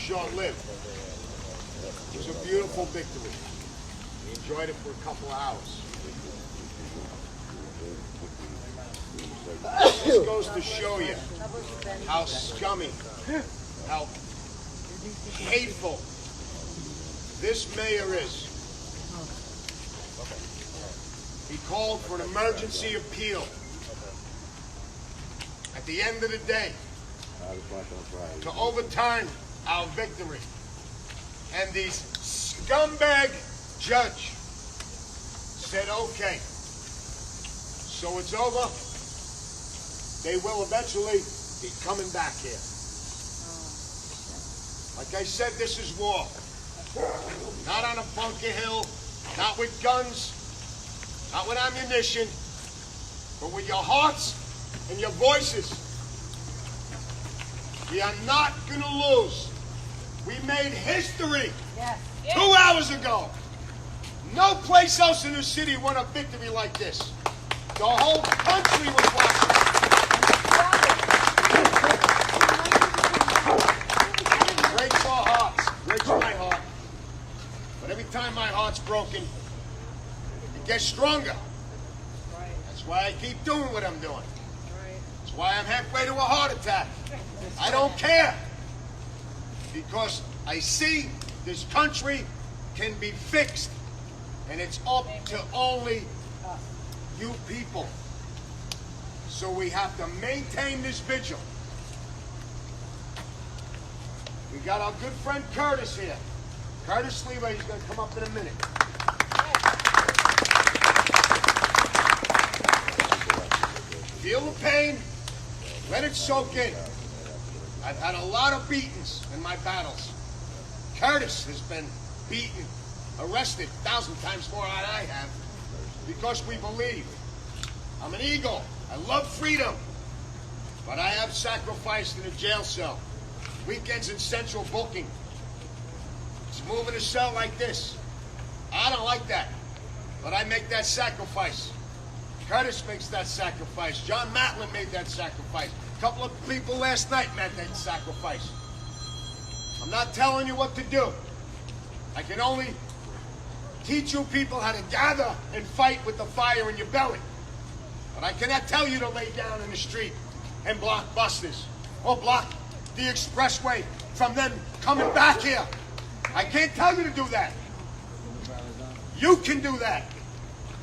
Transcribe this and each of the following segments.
short-lived. It was a beautiful victory. We enjoyed it for a couple of hours. This goes to show you how scummy, how hateful this mayor is. He called for an emergency appeal. At the end of the day, to overturn our victory. And the scumbag judge said, okay, so it's over. They will eventually be coming back here. Like I said, this is war. Not on a bunker hill, not with guns, not with ammunition, but with your hearts and your voices. We are not going to lose. We made history 2 hours ago. No place else in the city won a victory like this. The whole country was watching. Breaks our hearts, breaks my heart. But every time my heart's broken, it gets stronger. That's why I keep doing what I'm doing. That's why I'm halfway to a heart attack. I don't care. Because I see this country can be fixed. And it's up to only you people. So we have to maintain this vigil. We got our good friend Curtis here. Curtis Lever, he's going to come up in a minute. Feel the pain. Let it soak in. I've had a lot of beatings in my battles. Curtis has been beaten, arrested 1,000 times more than I have, because we believe. I'm an eagle. I love freedom. But I have sacrificed in a jail cell. Weekends in central booking. It's moving a cell like this. I don't like that. But I make that sacrifice. Curtis makes that sacrifice. John Matlin made that sacrifice. A couple of people last night made that sacrifice. I'm not telling you what to do. I can only teach you people how to gather and fight with the fire in your belly. But I cannot tell you to lay down in the street and block buses or block the expressway from them coming back here. I can't tell you to do that. You can do that.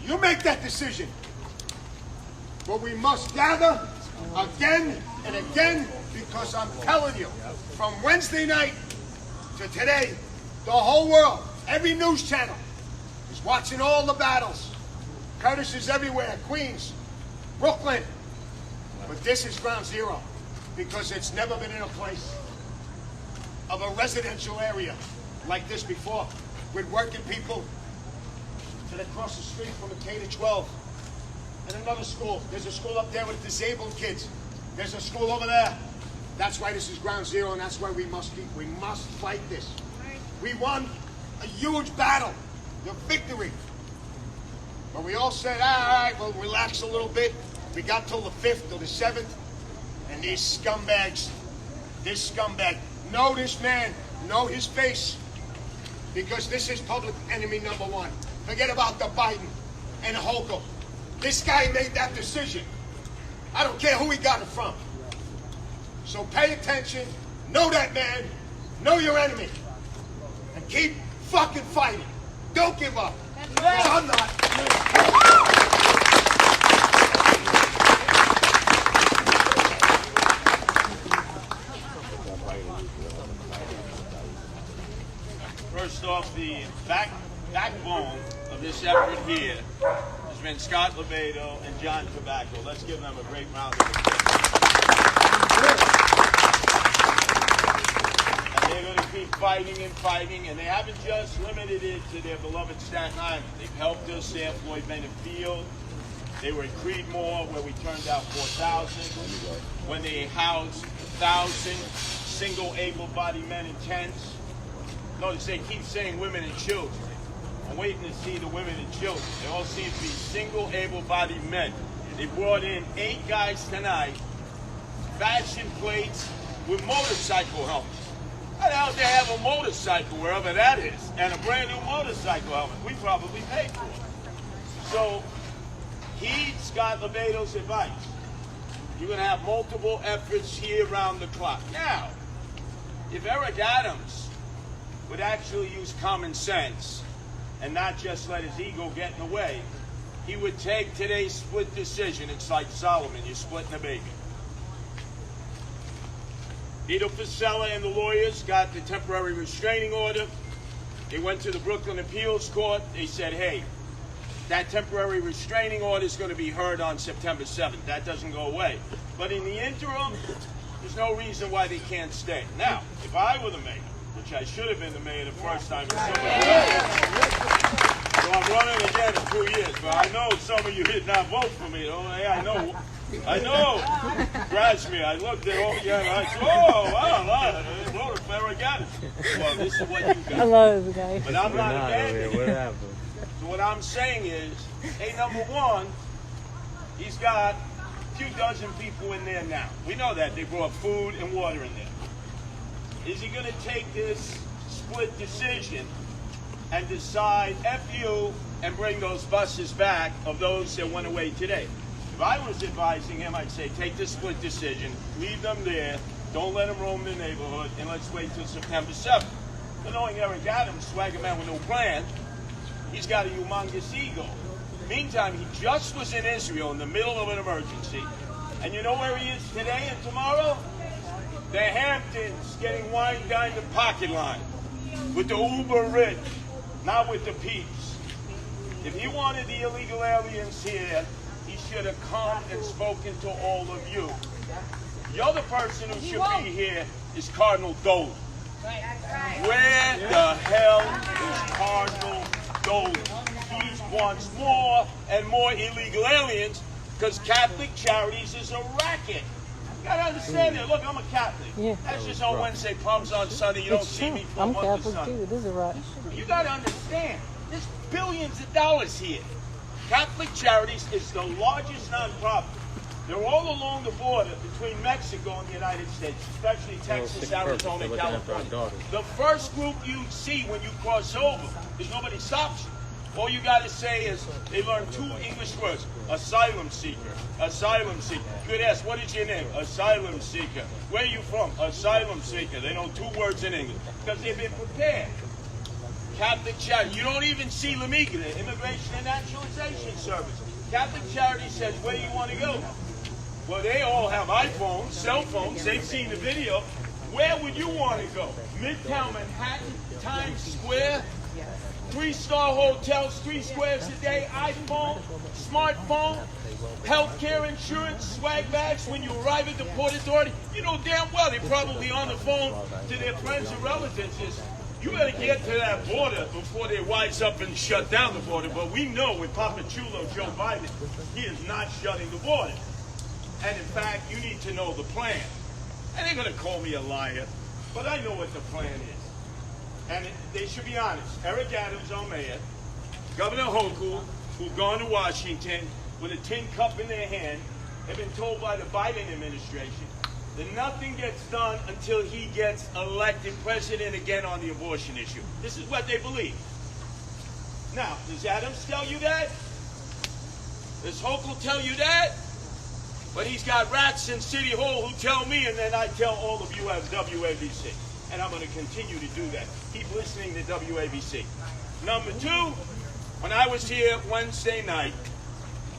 You make that decision. But we must gather again and again, because I'm telling you, from Wednesday night to today, the whole world, every news channel is watching all the battles. Curtis is everywhere, Queens, Brooklyn. But this is ground zero, because it's never been in a place of a residential area like this before, with working people that across the street from a K to 12. And another school. There's a school up there with disabled kids. There's a school over there. That's why this is ground zero, and that's why we must fight this. We won a huge battle, the victory. But we all said, all right, we'll relax a little bit. We got till the 5th or the 7th, and these scumbags, this scumbag, know this man, know his face, because this is public enemy number one. Forget about the Biden and Holcomb. This guy made that decision. I don't care who he got it from. So pay attention, know that man, know your enemy, and keep fucking fighting. Don't give up. Because I'm not. First off, the backbone of this effort here has been Scott Lebedo and John Tobacco. Let's give them a great round of applause. And they're going to keep fighting and fighting, and they haven't just limited it to their beloved Staten Island. They've helped us there, Floyd Bennett Field. They were at Creedmoor, where we turned out 4,000. When they housed 1,000 single able-bodied men in tents. Notice they keep saying women and children. I'm waiting to see the women and children. They all seem to be single able-bodied men. They brought in 8 guys tonight, fashion plates with motorcycle helmets. How the hell but they have a motorcycle, wherever that is, and a brand new motorcycle helmet. We probably paid for it. So he's got Lebedo's advice. You're going to have multiple efforts here around the clock. Now, if Eric Adams would actually use common sense and not just let his ego get in the way, he would take today's split decision. It's like Solomon, you're splitting a baby. Vito Fasella and the lawyers got the temporary restraining order. They went to the Brooklyn Appeals Court. They said, hey, that temporary restraining order is going to be heard on September 7th. That doesn't go away. But in the interim, there's no reason why they can't stay. Now, if I were the mayor, which I should have been the mayor the first time, so I'm running again in 2 years, but I know some of you did not vote for me. Oh, yeah, I know. Scratch me. I looked at all again. I said, oh, wow, they voted for Eric Adams. Well, this is what you got. I love this guy. But I'm not abandoning it. So what I'm saying is, hey, number one, he's got a few dozen people in there now. We know that. They brought food and water in there. Is he going to take this split decision and decide F you and bring those buses back of those that went away today? If I was advising him, I'd say take this split decision, leave them there, don't let them roam the neighborhood, and let's wait till September 7th. But knowing Eric Adams, SwaggerMan with no plan, he's got a humongous ego. Meantime, he just was in Israel in the middle of an emergency. And you know where he is today and tomorrow? The Hamptons, getting wine down the pocket line. With the uber rich, not with the peeps. If he wanted the illegal aliens here, he should have come and spoken to all of you. The other person who should be here is Cardinal Dolan. Where the hell is Cardinal Dolan? He wants more and more illegal aliens because Catholic Charities is a racket. You gotta understand that. Look, I'm a Catholic. Yeah. That's just on Wednesday, plums on Sunday. You don't see me for a I'm month of Catholic Sunday. too. This is right. You gotta understand, there's billions of dollars here. Catholic Charities is the largest nonprofit. They're all along the border between Mexico and the United States, especially Texas, Arizona, California. The first group you see when you cross over is nobody stops you. All you got to say is they learn 2 English words: asylum seeker, asylum seeker. You could ask, what is your name? Asylum seeker. Where are you from? Asylum seeker. They know 2 words in English because they've been prepared. Catholic Charity. You don't even see LAMIGA, the Immigration and Naturalization Service. Catholic Charity says, where do you want to go? Well, they all have iPhones, cell phones. They've seen the video. Where would you want to go? Midtown Manhattan, Times Square, 3-star hotels, 3 squares a day, iPhone, smartphone, healthcare insurance, swag bags. When you arrive at the Port Authority, you know damn well they're probably on the phone to their friends and relatives. You better get to that border before they wise up and shut down the border. But we know with Papa Chulo, Joe Biden, he is not shutting the border. And in fact, you need to know the plan. And they're going to call me a liar, but I know what the plan is. And they should be honest. Eric Adams, our mayor, Governor Hochul, who've gone to Washington with a tin cup in their hand, have been told by the Biden administration that nothing gets done until he gets elected president again on the abortion issue. This is what they believe. Now, does Adams tell you that? Does Hochul tell you that? But he's got rats in City Hall who tell me, and then I tell all of you at WABC. And I'm going to continue to do that. Keep listening to WABC. Number 2, when I was here Wednesday night,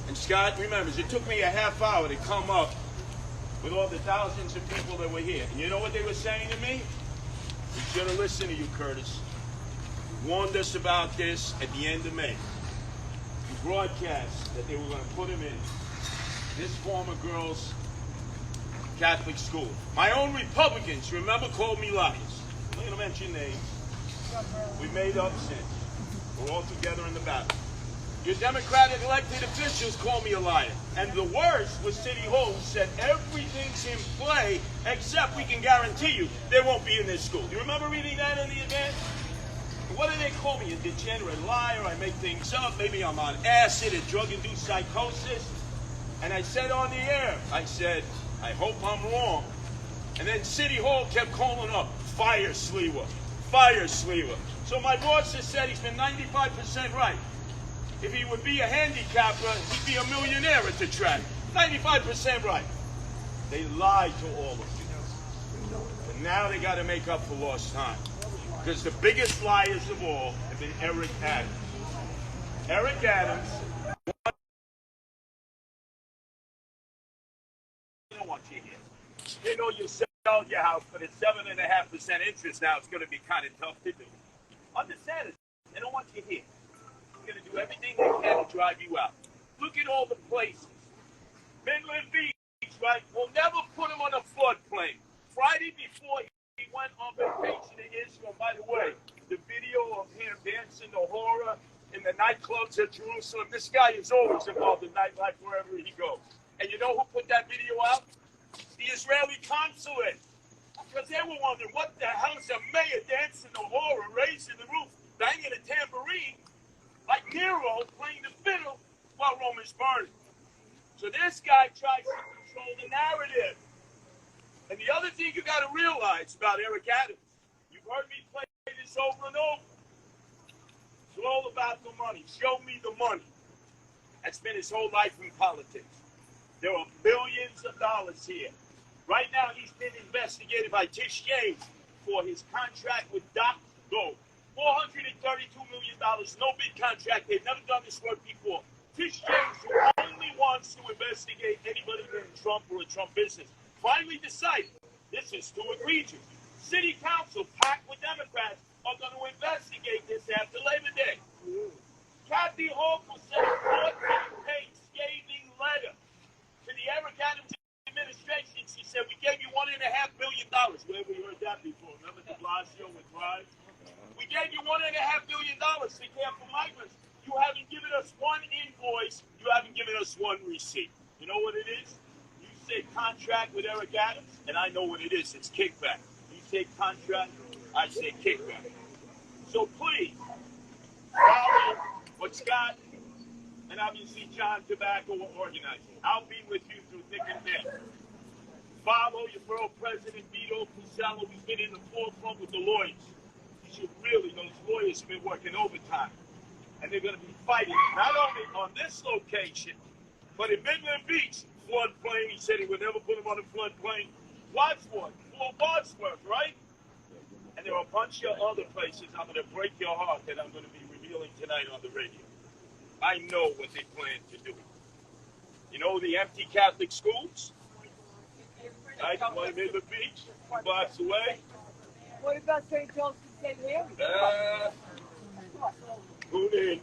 and Scott remembers, it took me a half hour to come up with all the thousands of people that were here. And you know what they were saying to me? We should have listened to you, Curtis. You warned us about this at the end of May. You broadcast that they were going to put him in this former girls' Catholic school. My own Republicans, remember, called me liars. I'm not going to mention names. We made up since. We're all together in the battle. Your Democratic elected officials called me a liar. And the worst was City Hall, who said everything's in play except we can guarantee you they won't be in this school. You remember reading that in the event? What do they call me? A degenerate liar? I make things up. Maybe I'm on acid, a drug-induced psychosis. And I said on the air, I said, I hope I'm wrong. And then City Hall kept calling up Fire Sleewer. Fire Sleewer. So my boss has said he's been 95% right. If he would be a handicapper, he'd be a millionaire at the track. 95% right. They lied to all of you. And now they got to make up for lost time. Because the biggest liars of all have been Eric Adams. Eric Adams. They don't want you here. They know you sell your house, but at 7.5% interest now, it's going to be kind of tough to do. Understand it. They don't want you here. They're going to do everything they can to drive you out. Look at all the places. Midland Beach, right? We'll never put him on a floodplain. Friday before he went on vacation to Israel, by the way, the video of him dancing the horror in the nightclubs at Jerusalem, this guy is always involved in nightlife wherever he goes. And you know who put that video out? The Israeli consulate. Because they were wondering, what the hell is a mayor dancing the horror, raising the roof, banging a tambourine, like Nero playing the fiddle while Rome is burning. So this guy tries to control the narrative. And the other thing you got to realize about Eric Adams, you've heard me play this over and over. It's all about the money. Show me the money. That's been his whole life in politics. There are billions of dollars here. Right now, he's been investigated by Tish James for his contract with Doc Go. $432 million, no big contract. They've never done this work before. Tish James, who only wants to investigate anybody named Trump or a Trump business, finally decided this is too egregious. City Council, packed with Democrats, are going to investigate this after Labor Day. Kathy Hochul sent a 14-page scathing letter to the Eric Adams administration. She said, we gave you $1.5 billion. Where have we heard that before? Remember de Blasio with Drive? We gave you $1.5 billion to care for migrants. You haven't given us one invoice. You haven't given us one receipt. You know what it is? You say contract with Eric Adams, and I know what it is. It's kickback. You say contract, I say kickback. So please, follow what Scott and obviously John Tobacco were organizing. I'll be with you through thick and thin. Follow your borough president, Vito Pusello, who's been in the forefront with the lawyers. You should really, those lawyers have been working overtime. And they're going to be fighting, not only on this location, but in Midland Beach, floodplain. He said he would never put him on a floodplain. Wadsworth, Fort Wadsworth, right? And there are a bunch of other places I'm going to break your heart that I'm going to be revealing tonight on the radio. I know what they plan to do. You know the empty Catholic schools? Right? One in Midland Beach, 2 blocks away. What about St. Joseph St. Mary? Tune in.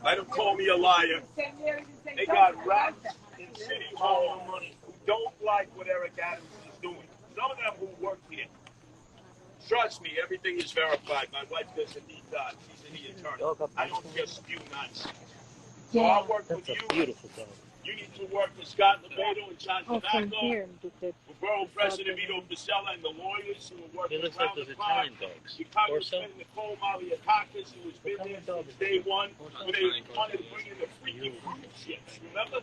Let them call me a liar. They got rats in City Hall who don't like what Eric Adams is doing. Some of them who work here. Trust me, everything is verified. My wife does a deep dive. She's an attorney. I don't just spew nonsense. So I'll work with you. Beautiful dog. You need to work with Scott Lebedo and John From Tobacco, here, with Borough President Vito Pusello and the lawyers who are working They look like around those the clock. Italian dogs. The Congressman Nicole Maliakakis, who has been there since day one, when they wanted to bring in the freaking cruise ships, remember?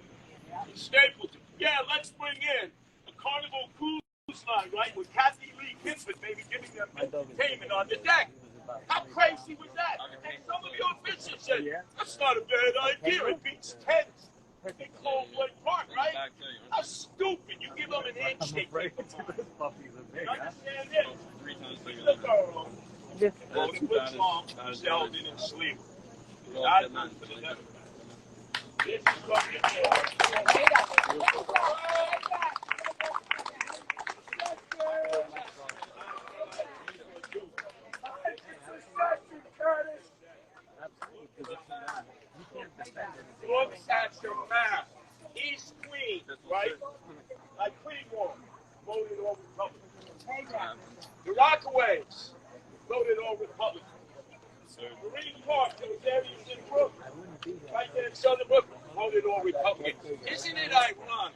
Stapleton. Yeah, let's bring in a Carnival cruise line, right, with Kathy Lee Gifford maybe giving them entertainment on the deck. How crazy was that? And some of your officials said, that's not a bad idea. It beats tents in Coldplay Park, right? How stupid. You give them an inch, they take them on. You understand this? Look, Earl. Voting with Trump, Sheldon, and Sleeper. God knows for the devil. This is what you're Look at your map. East Queen, right? Like Cleveland, voted all Republican. The Rockaways voted all Republican. Marine Park, those areas in Brooklyn, right there in Southern Brooklyn, voted all Republican. Isn't it ironic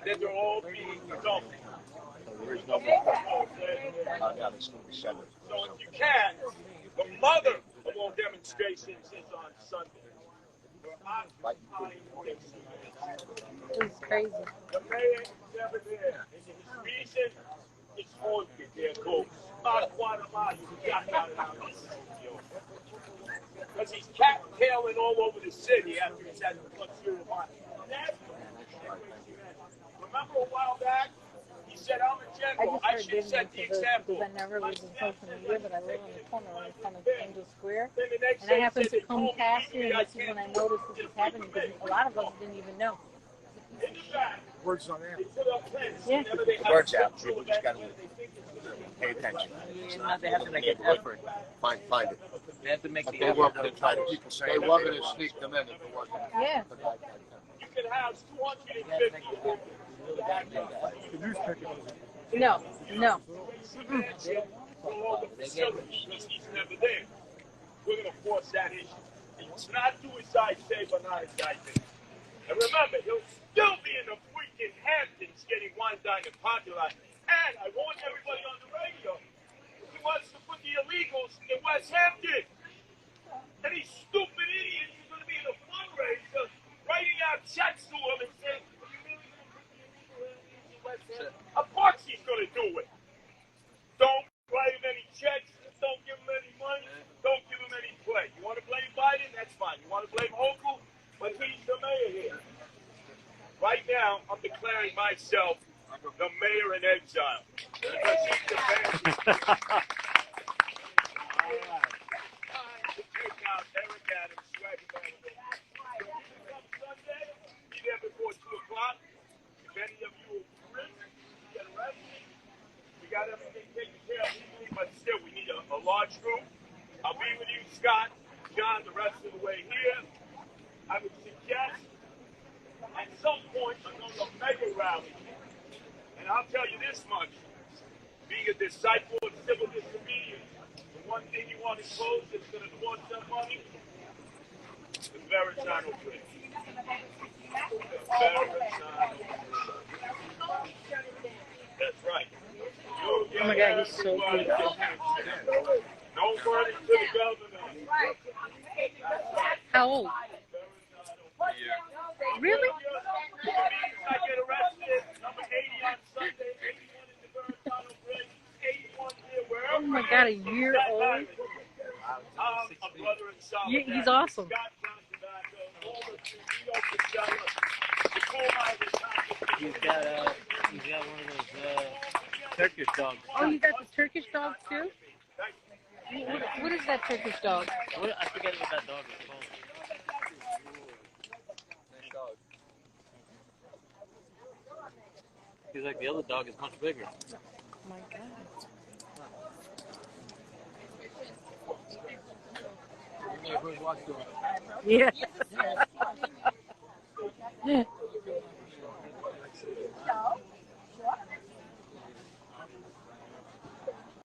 that they're all being dumped? So if you can, the mother of all demonstrations is on Sunday. It's crazy. The mayor is never there. And his reason it's haunted there, called Guatemala. Because he's cattailing all over the city after he's had the fluxury of money. Remember a while back? He said, I'm a general. I just should have set started the getting into this example. because I never was in social media, but I live on the corner right in front of Angel Square. Then the next And I day he happened said, to come past here, and this is can't when I noticed this was happening because a lot of us didn't even know. in the back. Word's on there. They put up tents. Yeah. Whenever they The have word's out. social You just gotta events, they think it's pay attention. Yeah, they have to make an effort. Find it. They have to make But the they effort. were going to try to people saying They were going to sneak them in if it wasn't. Yeah. you can house 250 people. No, no. All the facilities because he's never there. We're going to force that issue. It's not do as I say, but not as I do. And remember, he'll still be in the freaking Hamptons getting wine, dine, and parking lot. And I warned everybody on the radio, he wants to put the illegals in West Hampton. And these stupid idiots are going to be in a fundraiser writing out checks to him and saying, of course he's going to do it. Don't write him any checks. Don't give him any money. Don't give him any play. You want to blame Biden? That's fine. You want to blame Hochul? But he's the mayor here. Right now, I'm declaring myself the mayor in exile. Because he's the bad. Time to take out Eric Adams, SwaggerMan. Sunday, be there before 2 o'clock. If any of you are get arrested, we got everything taken care of legally, but still, we need a large group. I'll be with you, Scott, John, the rest of the way here. I would suggest at some point another mega rally. And I'll tell you this much, being a disciple of civil disobedience, the one thing you want to close that's going to cost some money, the Verrazano Bridge. That's right. Oh my God, he's so beautiful. No burden to the government. How old? Really? I get arrested. Number 80 on Sunday, 81 in the Verrazano Bridge, 81 here, wherever. Oh my God, a year old? A brother in Solomon. He's awesome. He's got one of those Turkish dogs. Oh, you got the Turkish dog too? What is that Turkish dog? I forget what that dog is called. He's like the other dog is much bigger. Oh my God. Yeah.